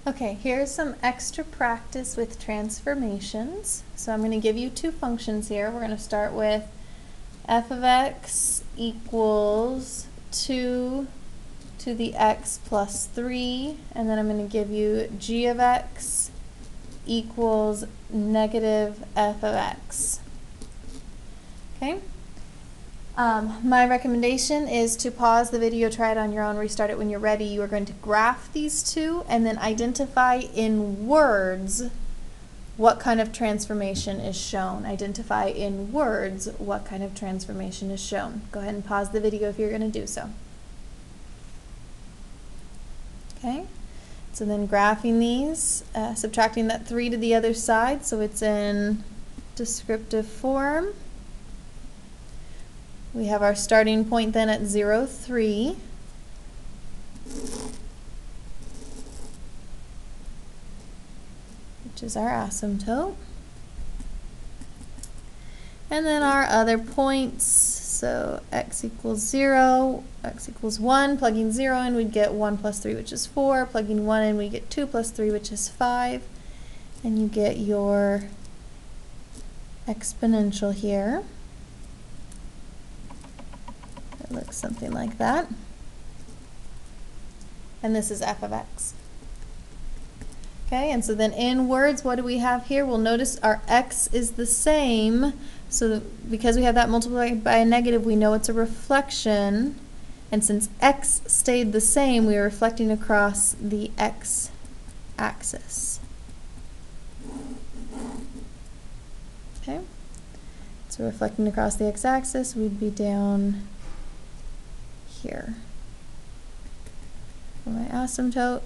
Okay, here's some extra practice with transformations. So I'm going to give you two functions here. We're going to start with f of x equals 2 to the x plus 3, and then I'm going to give you g of x equals negative f of x. Okay? My recommendation is to pause the video, try it on your own, restart it when you're ready. You are going to graph these two and then identify in words what kind of transformation is shown. Identify in words what kind of transformation is shown. Go ahead and pause the video if you're going to do so. Okay, so then graphing these, subtracting that 3 to the other side so it's in descriptive form. We have our starting point then at 0, 3. Which is our asymptote. And then our other points, so x equals 0, x equals 1, plugging 0 in we'd get 1 plus 3, which is 4, plugging 1 in we get 2 plus 3, which is 5, and you get your exponential here. It looks something like that. And this is f of x. Okay, and so then in words, what do we have here? We'll notice our x is the same, so because we have that multiplied by a negative, we know it's a reflection, and since x stayed the same, we are reflecting across the x-axis. Okay, so reflecting across the x-axis, we'd be down here for my asymptote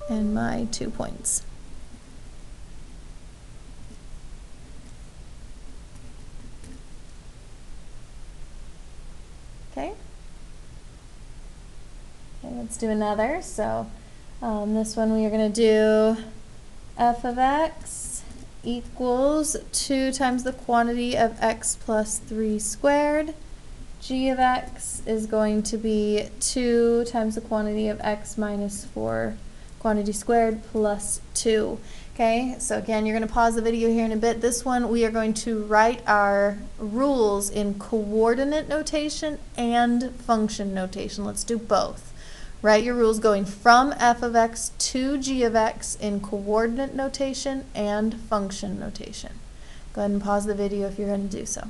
and my 2 points. Okay, let's do another. So this one we are going to do f of x equals 2 times the quantity of x plus 3 squared. G of x is going to be 2 times the quantity of x minus 4 quantity squared plus 2. Okay, so again, you're going to pause the video here in a bit. This one we are going to write our rules in coordinate notation and function notation. Let's do both. Write your rules going from f of x to g of x in coordinate notation and function notation. Go ahead and pause the video if you're going to do so.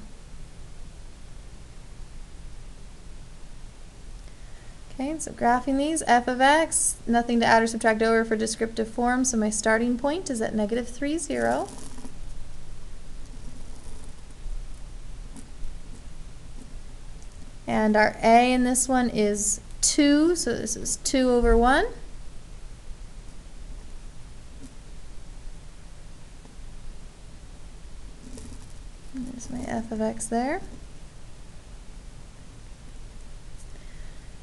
Okay, so graphing these, f of x, nothing to add or subtract over for descriptive form, so my starting point is at negative 3, 0. And our a in this one is 2, so this is 2 over 1. And there's my f of x there.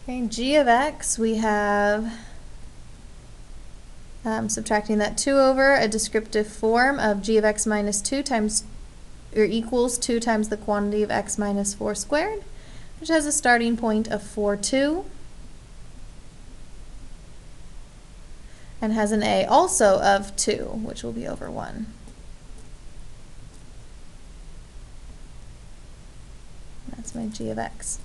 Okay, g of x, we have subtracting that 2 over a descriptive form of g of x minus 2 times, or equals 2 times the quantity of x minus 4 squared, which has a starting point of 4, 2, and has an a also of 2, which will be over 1. That's my g of x.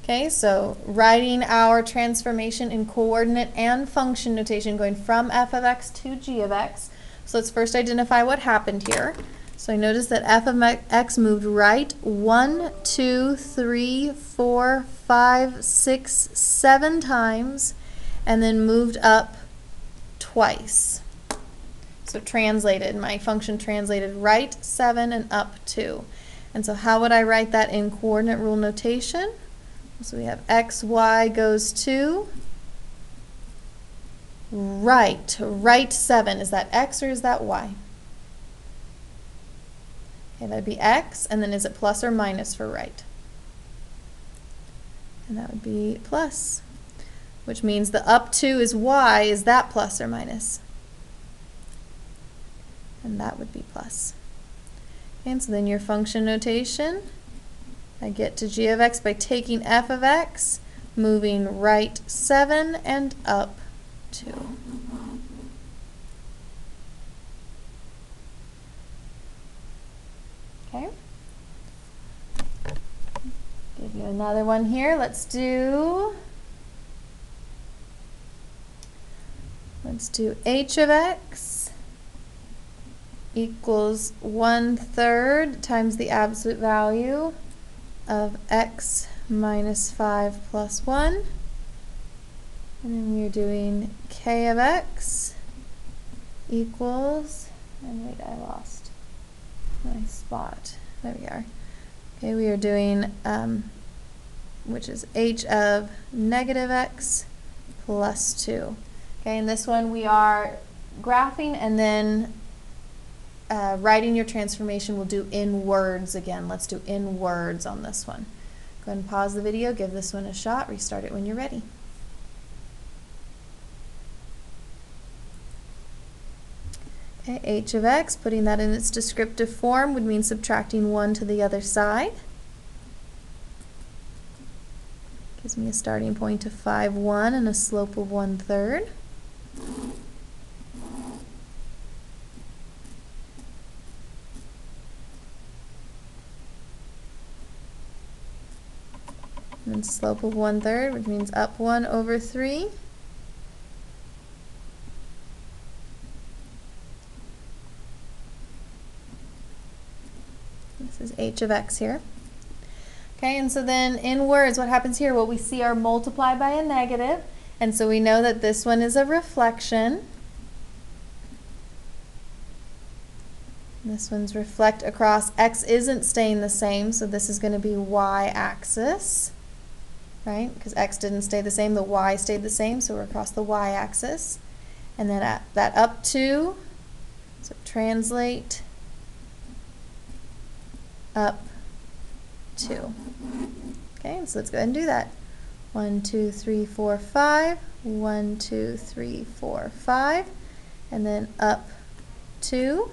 Okay, so writing our transformation in coordinate and function notation going from f of x to g of x. So let's first identify what happened here. So I noticed that f of x moved right 1, 2, 3, 4, 5, 6, 7 times, and then moved up twice. So translated, my function translated right 7 and up 2. And so how would I write that in coordinate rule notation? So we have x, y goes to right 7. Is that x or is that y? Okay, that would be x, and then is it plus or minus for right? And that would be plus, which means the up 2 is y. Is that plus or minus? And that would be plus. And so then your function notation, I get to g of x by taking f of x, moving right 7 and up 2. Okay. Give you another one here. Let's do h of x equals 1/3 times the absolute value of x minus 5 plus 1. And then we're doing k of x equals, and wait, I lost my spot. There we are. Okay, we are doing, which is h of negative x plus 2. Okay, in this one we are graphing and then writing your transformation. We'll do in words again. Let's do in words on this one. Go ahead and pause the video, give this one a shot, restart it when you're ready. Okay, h of x, putting that in its descriptive form would mean subtracting 1 to the other side. Gives me a starting point of 5, 1 and a slope of 1/3. And then slope of 1/3, which means up 1 over 3. This is h of x here. Okay, and so then in words, what happens here? Well, we see our multiply by a negative, and so we know that this one is a reflection. This one's reflect across. X isn't staying the same, so this is going to be y-axis, right? Because x didn't stay the same, the y stayed the same, so we're across the y-axis. And then at that up 2, so translate up 2. Okay, so let's go ahead and do that. 1, 2, 3, 4, 5. 1, 2, 3, 4, 5. And then up 2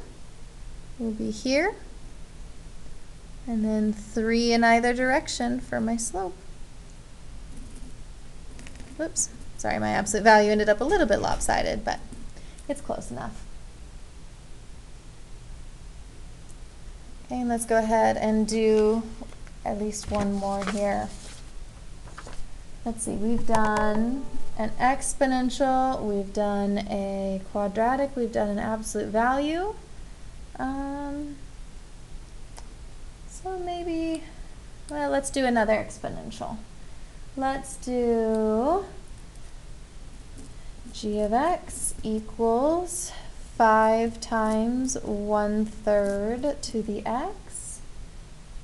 will be here. And then 3 in either direction for my slope. Whoops, sorry, my absolute value ended up a little bit lopsided, but it's close enough. Okay, and let's go ahead and do at least one more here. Let's see, we've done an exponential, we've done a quadratic, we've done an absolute value. So maybe, well, let's do another exponential. Let's do g of x equals 5 times 1/3 to the x.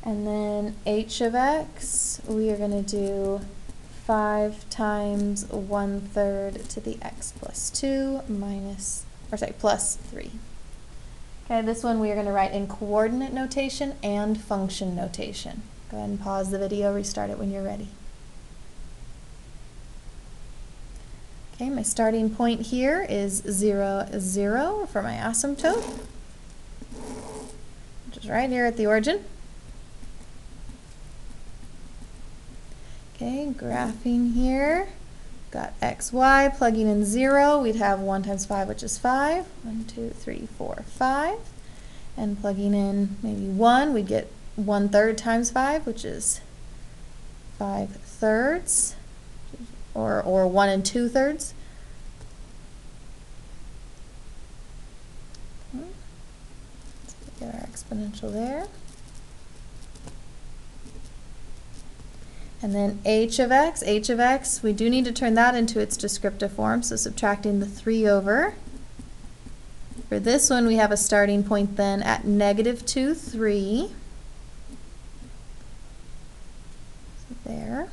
And then h of x, we are going to do 5 times 1/3 to the x plus 2 plus 3. Okay, this one we are going to write in coordinate notation and function notation. Go ahead and pause the video, restart it when you're ready. Okay, my starting point here is 0, 0 for my asymptote, which is right here at the origin. Okay, graphing here. Got x, y, plugging in 0, we'd have 1 times 5, which is 5. 1, 2, 3, 4, 5. And plugging in maybe 1, we'd get 1/3 times 5, which is 5/3, or 1 2/3. Let's get our exponential there. And then h of x, we do need to turn that into its descriptive form, so subtracting the 3 over. For this one, we have a starting point then at -2, 3. So there.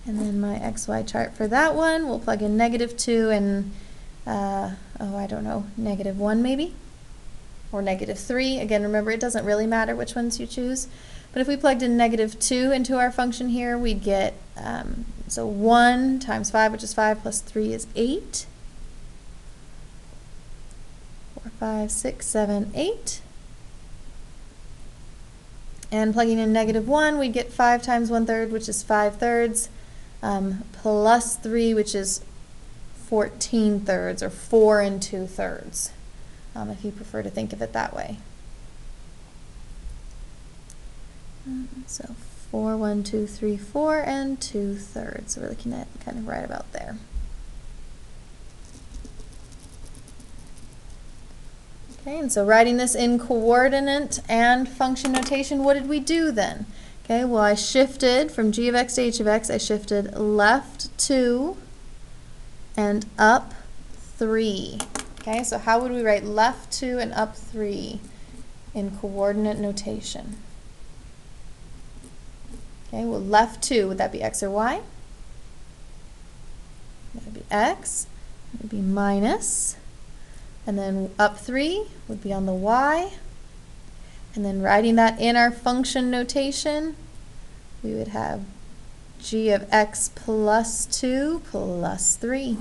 And then my xy chart for that one, we'll plug in -2 and, oh, I don't know, -1 maybe? Or -3. Again, remember, it doesn't really matter which ones you choose. But if we plugged in -2 into our function here, we'd get, so 1 times 5, which is 5, plus 3 is 8. 4, 5, 6, 7, 8. And plugging in -1, we'd get 5 times 1/3, which is 5/3. plus 3, which is 14/3, or 4 2/3, if you prefer to think of it that way. So 4, 1, 2, 3, 4 2/3. So we're looking at kind of right about there. Okay, and so writing this in coordinate and function notation, what did we do then? Okay, well, I shifted from g of x to h of x, I shifted left 2 and up 3. Okay, so how would we write left 2 and up 3 in coordinate notation? Okay, well, left 2, would that be x or y? That would be x. It would be minus. And then up 3 would be on the y. And then writing that in our function notation, we would have g of x plus 2 plus 3.